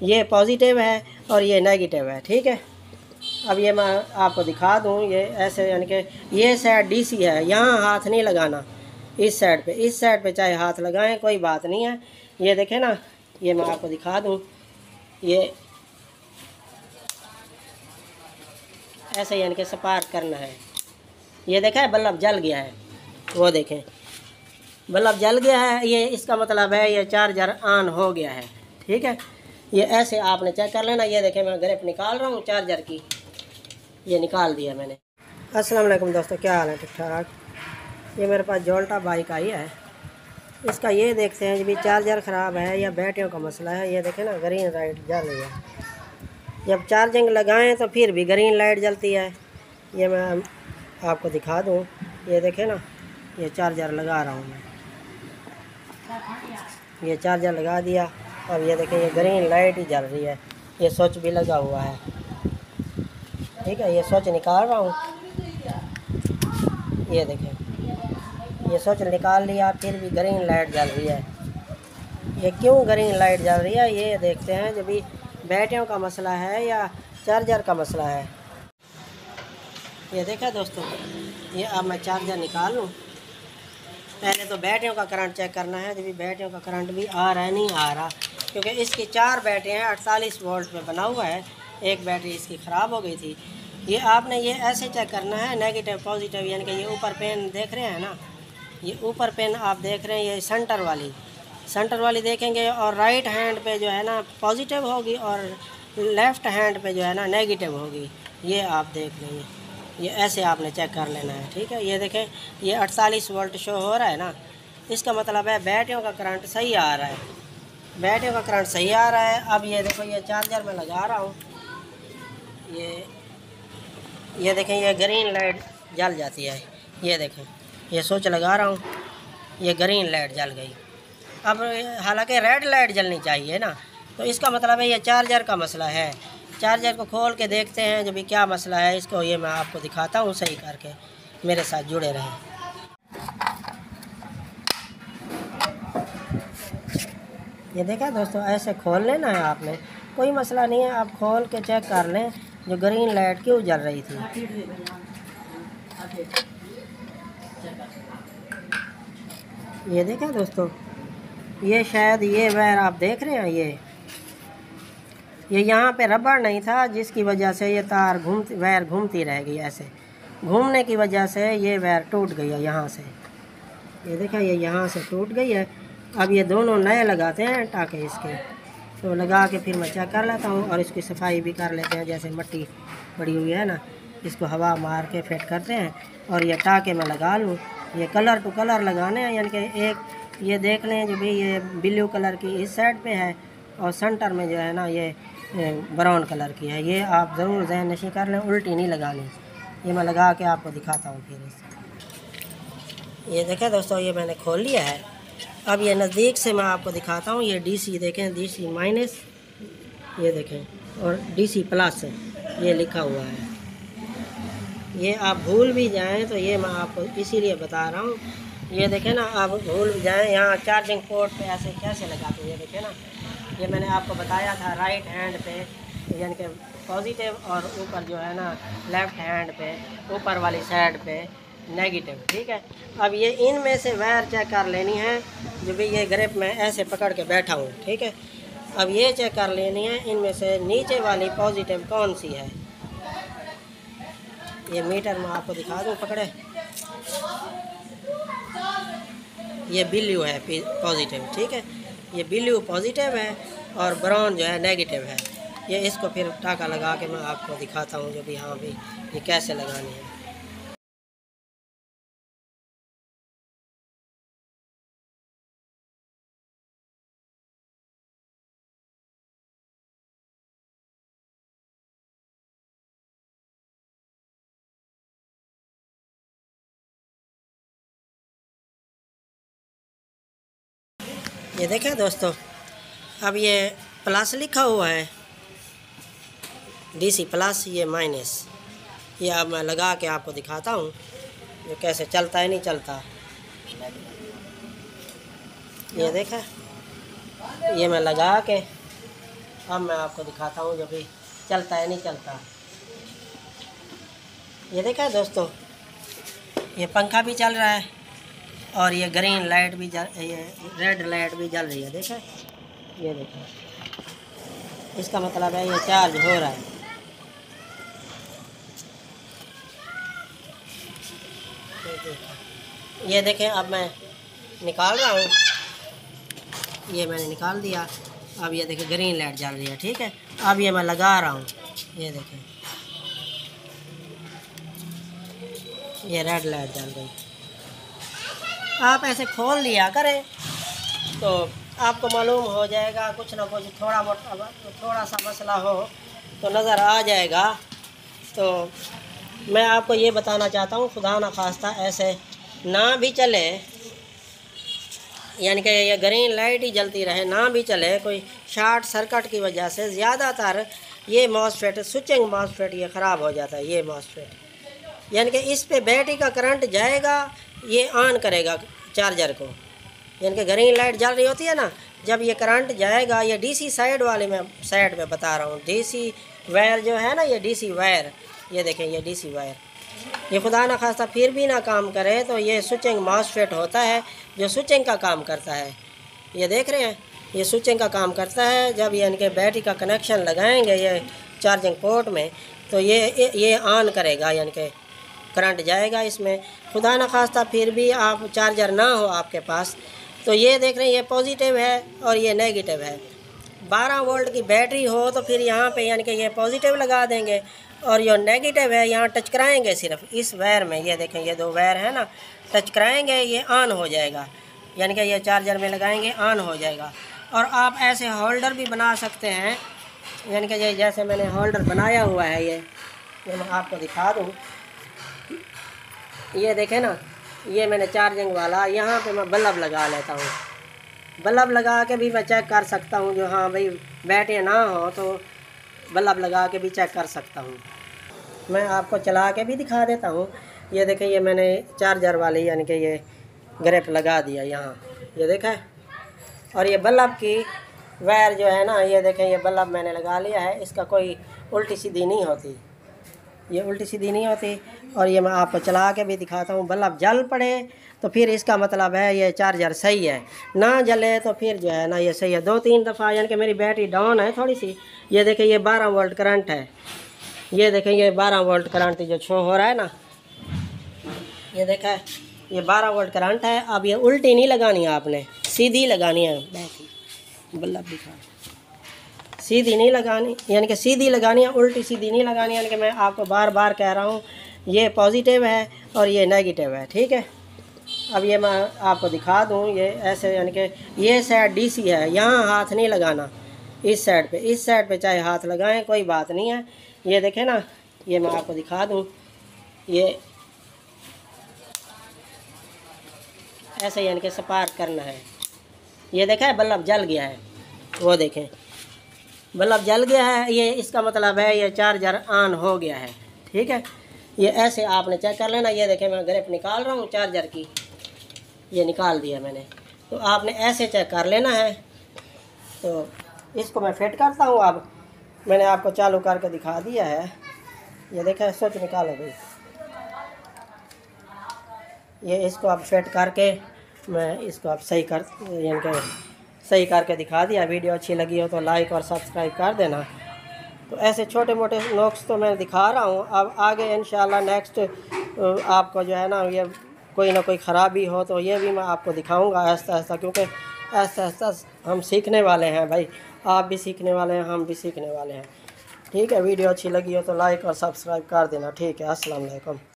ये पॉजिटिव है और ये नेगेटिव है। ठीक है, अब ये मैं आपको दिखा दूँ, ये ऐसे यानी कि ये साइड डीसी है, यहाँ हाथ नहीं लगाना, इस साइड पे चाहे हाथ लगाएं कोई बात नहीं है। ये देखें ना, ये मैं आपको दिखा दूँ, ये ऐसे यानी कि स्पार्क करना है। ये देखा है बल्ब जल गया है, वो देखें बल्ब जल गया है, ये इसका मतलब है ये चार्जर ऑन हो गया है। ठीक है, ये ऐसे आपने चेक कर लेना। ये देखें मैं ग्रिप निकाल रहा हूँ चार्जर की, ये निकाल दिया मैंने। अस्सलाम वालेकुम दोस्तों, क्या हाल है? ठीक ठाक। ये मेरे पास जोल्टा बाइक आई है, इसका ये देखते हैं जी चार्जर ख़राब है या बैटरियों का मसला है। ये देखें ना ग्रीन लाइट जल रही है, जब चार्जिंग लगाएं तो फिर भी ग्रीन लाइट जलती है। ये मैं आपको दिखा दूँ, ये देखें ना, ये चार्जर लगा रहा हूँ मैं, ये चार्जर लगा दिया और ये देखें ये ग्रीन लाइट ही जल रही है। ये स्विच भी लगा हुआ है। ठीक है, ये स्विच निकाल रहा हूँ, ये देखें ये स्विच निकाल लिया, फिर भी ग्रीन लाइट जल रही है। ये क्यों ग्रीन लाइट जल रही है ये देखते हैं, जब भी बैटरियों का मसला है या चार्जर का मसला है। ये देखा दोस्तों, ये अब मैं चार्जर निकाल लूँ। पहले तो बैटरियों का करंट चेक करना है, जब भी बैटरियों का करंट भी आ रहा है नहीं आ रहा, क्योंकि इसकी 4 बैटरियाँ हैं, 48 वोल्ट पे बना हुआ है। एक बैटरी इसकी ख़राब हो गई थी। ये आपने ये ऐसे चेक करना है, नेगेटिव पॉजिटिव, यानी कि ये ऊपर पेन देख रहे हैं ना, ये ऊपर पेन आप देख रहे हैं, ये सेंटर वाली देखेंगे और राइट हैंड पे जो है ना पॉजिटिव होगी और लेफ़्ट हैंड पे जो है ना नेगेटिव होगी। ये आप देख लेंगे, ये ऐसे आपने चेक कर लेना है। ठीक है, ये देखें ये 48 वोल्ट शो हो रहा है ना, इसका मतलब है बैटरियों का करंट सही आ रहा है, बैटरियों का करंट सही आ रहा है। अब ये देखो ये चार्जर मैं लगा रहा हूँ, ये देखें ये ग्रीन लाइट जल जाती है। ये देखें ये स्विच लगा रहा हूँ, ये ग्रीन लाइट जल गई। अब हालांकि रेड लाइट जलनी चाहिए ना, तो इसका मतलब है ये चार्जर का मसला है। चार्जर को खोल के देखते हैं जो भी क्या मसला है इसको, ये मैं आपको दिखाता हूँ सही करके, मेरे साथ जुड़े रहें। ये देखा दोस्तों, ऐसे खोल लेना है आपने, कोई मसला नहीं है, आप खोल के चेक कर लें जो ग्रीन लाइट क्यों जल रही थी। ये देखा दोस्तों, ये शायद ये वायर आप देख रहे हैं, ये यहाँ पे रबड़ नहीं था, जिसकी वजह से ये तार वायर घूमती रह गई। ऐसे घूमने की वजह से ये वायर टूट गई है यहाँ से। ये देखा ये यहाँ से टूट गई है। अब ये दोनों नए लगाते हैं टाके इसके, तो लगा के फिर मैं चेक कर लेता हूँ और इसकी सफाई भी कर लेते हैं। जैसे मिट्टी पड़ी हुई है ना, इसको हवा मार के फिट करते हैं और ये टाके में लगा लूँ। ये कलर टू कलर लगाने हैं, यानी कि एक ये देख लें जो भी ये ब्लू कलर की इस साइड पे है और सेंटर में जो है ना ये ब्राउन कलर की है। ये आप ज़रूर ज़हन नशी कर लें, उल्टी नहीं लगानी। ये मैं लगा के आपको दिखाता हूँ फिर। ये देखें दोस्तों, ये मैंने खोल लिया है। अब ये नज़दीक से मैं आपको दिखाता हूँ। ये डीसी देखें, डीसी माइनस ये देखें और डीसी प्लस ये लिखा हुआ है। ये आप भूल भी जाएं तो ये मैं आपको इसीलिए बता रहा हूँ। ये देखें ना, आप भूल भी जाएं, यहाँ चार्जिंग पोर्ट पे ऐसे कैसे लगाते हैं। ये देखें ना, ये मैंने आपको बताया था राइट हैंड पे यानी कि पॉजिटिव और ऊपर जो है ना लेफ़्ट हैंड पे ऊपर वाली साइड पे नेगेटिव। ठीक है, अब ये इनमें से वायर चेक कर लेनी है जो भी ये ग्रिप में ऐसे पकड़ के बैठा हूँ। ठीक है, अब ये चेक कर लेनी है इनमें से नीचे वाली पॉजिटिव कौन सी है। ये मीटर में आपको दिखा दूँ, पकड़े, ये ब्लू है पॉजिटिव। ठीक है, ये ब्लू पॉजिटिव है और ब्राउन जो है नेगेटिव है। ये इसको फिर टाका लगा के मैं आपको दिखाता हूँ जो भी हाँ भी ये कैसे लगानी है। ये देखें दोस्तों, अब ये प्लस लिखा हुआ है, डीसी प्लस, ये माइनस। ये अब मैं लगा के आपको दिखाता हूँ ये कैसे चलता है नहीं चलता। ये देखा, ये मैं लगा के अब मैं आपको दिखाता हूँ जो भी चलता है नहीं चलता। ये देखा है दोस्तों, ये पंखा भी चल रहा है और ये ग्रीन लाइट भी ये रेड लाइट भी जल रही है। देखा, ये देखो, इसका मतलब है ये चार्ज हो रहा है। ये देखें, अब मैं निकाल रहा हूँ, ये मैंने निकाल दिया। अब ये देखें ग्रीन लाइट जल रही है। ठीक है, अब ये मैं लगा रहा हूँ, ये देखें ये रेड लाइट जल गई। आप ऐसे खोल लिया करें तो आपको मालूम हो जाएगा, कुछ ना कुछ थोड़ा सा मसला हो तो नज़र आ जाएगा। तो मैं आपको ये बताना चाहता हूँ, खुदा ना खास्ता ऐसे ना भी चले, यानी कि ये ग्रीन लाइट ही जलती रहे, ना भी चले, कोई शॉर्ट सर्किट की वजह से ज़्यादातर ये मॉसफेट, स्विचिंग मॉसफेट ये ख़राब हो जाता है। ये मॉसफेट यानी कि इस पे बैटरी का करंट जाएगा, ये ऑन करेगा चार्जर को, यानी कि ग्रीन लाइट जल रही होती है ना, जब ये करंट जाएगा, ये डीसी साइड वाले में साइड पे बता रहा हूँ, डीसी वायर जो है ना, ये डीसी वायर, ये देखें ये डीसी वायर, ये खुदा ना खास्ता फिर भी ना काम करे तो ये स्विचिंग मॉसफेट होता है जो स्विचिंग का काम करता है। ये देख रहे हैं, ये स्विचिंग का काम करता है। जब यानी कि बैटरी का कनेक्शन लगाएंगे ये चार्जिंग पोर्ट में तो ये ऑन करेगा, यानी कि करंट जाएगा इसमें। खुदा न खास्ता फिर भी आप चार्जर ना हो आपके पास तो ये देख रहे हैं, ये पॉजिटिव है और ये नेगेटिव है। 12 वोल्ट की बैटरी हो तो फिर यहाँ पे यानी कि ये पॉजिटिव लगा देंगे और ये नेगेटिव है यहाँ टच कराएंगे सिर्फ इस वायर में, ये देखें ये 2 वायर है ना, टच कराएंगे ये ऑन हो जाएगा, यानी कि ये चार्जर में लगाएंगे ऑन हो जाएगा। और आप ऐसे होल्डर भी बना सकते हैं, यानी कि ये जैसे मैंने होल्डर बनाया हुआ है, ये मैं आपको दिखा दूँ। ये देखें ना, ये मैंने चार्जिंग वाला यहाँ पे मैं बल्ब लगा लेता हूँ, बल्ब लगा के भी मैं चेक कर सकता हूँ, जो हाँ भाई बैटरी ना हो तो बल्ब लगा के भी चेक कर सकता हूँ। मैं आपको चला के भी दिखा देता हूँ। ये देखें, ये मैंने चार्जर वाली यानी कि ये ग्रिप लगा दिया यहाँ, ये देखा है। और ये बल्ब की वायर जो है ना, ये देखें ये बल्ब मैंने लगा लिया है, इसका कोई उल्टी सीधी नहीं होती, ये उल्टी सीधी नहीं होती। और ये मैं आपको चला के भी दिखाता हूँ, बल्ब जल पड़े तो फिर इसका मतलब है ये चार्जर सही है, ना जले तो फिर जो है ना ये सही है। 2-3 दफ़ा यानी कि मेरी बैटरी डाउन है थोड़ी सी, ये देखें ये 12 वोल्ट करंट है, ये देखें ये 12 वोल्ट करंट जो शो हो रहा है ना, ये देखा है ये 12 वोल्ट करंट है। अब ये उल्टी नहीं लगानी है, आपने सीधी लगानी है बैटरी, बल्ब दिखा, सीधी नहीं लगानी, यानी कि सीधी लगानी है, उल्टी सीधी नहीं लगानी, यानी कि मैं आपको बार बार कह रहा हूँ ये पॉजिटिव है और ये नेगेटिव है। ठीक है, अब ये मैं आपको दिखा दूँ, ये ऐसे यानी कि ये साइड डीसी है, यहाँ हाथ नहीं लगाना, इस साइड पे, इस साइड पे चाहे हाथ लगाएं कोई बात नहीं है। ये देखें ना, ये मैं आपको दिखा दूँ, ये ऐसे यानी कि स्पार्क करना है। ये देखा है बल्ब जल गया है, वो देखें बल्ब जल गया है, ये इसका मतलब है ये चार्जर ऑन हो गया है। ठीक है, ये ऐसे आपने चेक कर लेना। ये देखें मैं ग्रिप निकाल रहा हूँ चार्जर की, ये निकाल दिया मैंने, तो आपने ऐसे चेक कर लेना है। तो इसको मैं फिट करता हूँ, अब मैंने आपको चालू करके दिखा दिया है। ये देखें स्विच निकालो भाई, ये इसको आप फिट करके मैं इसको आप सही कर यानी कि सही करके दिखा दिया। वीडियो अच्छी लगी हो तो लाइक और सब्सक्राइब कर देना। तो ऐसे छोटे मोटे नोक्स तो मैं दिखा रहा हूँ, अब आगे इंशाल्लाह नेक्स्ट आपको जो है ना ये कोई ना कोई ख़राबी हो तो ये भी मैं आपको दिखाऊंगा आहिस्ता आहिस्ता, क्योंकि आहिस्ता आहिस्ता हम सीखने वाले हैं भाई, आप भी सीखने वाले हैं, हम भी सीखने वाले हैं। ठीक है, वीडियो अच्छी लगी हो तो लाइक और सब्सक्राइब कर देना। ठीक है, अस्सलाम वालेकुम।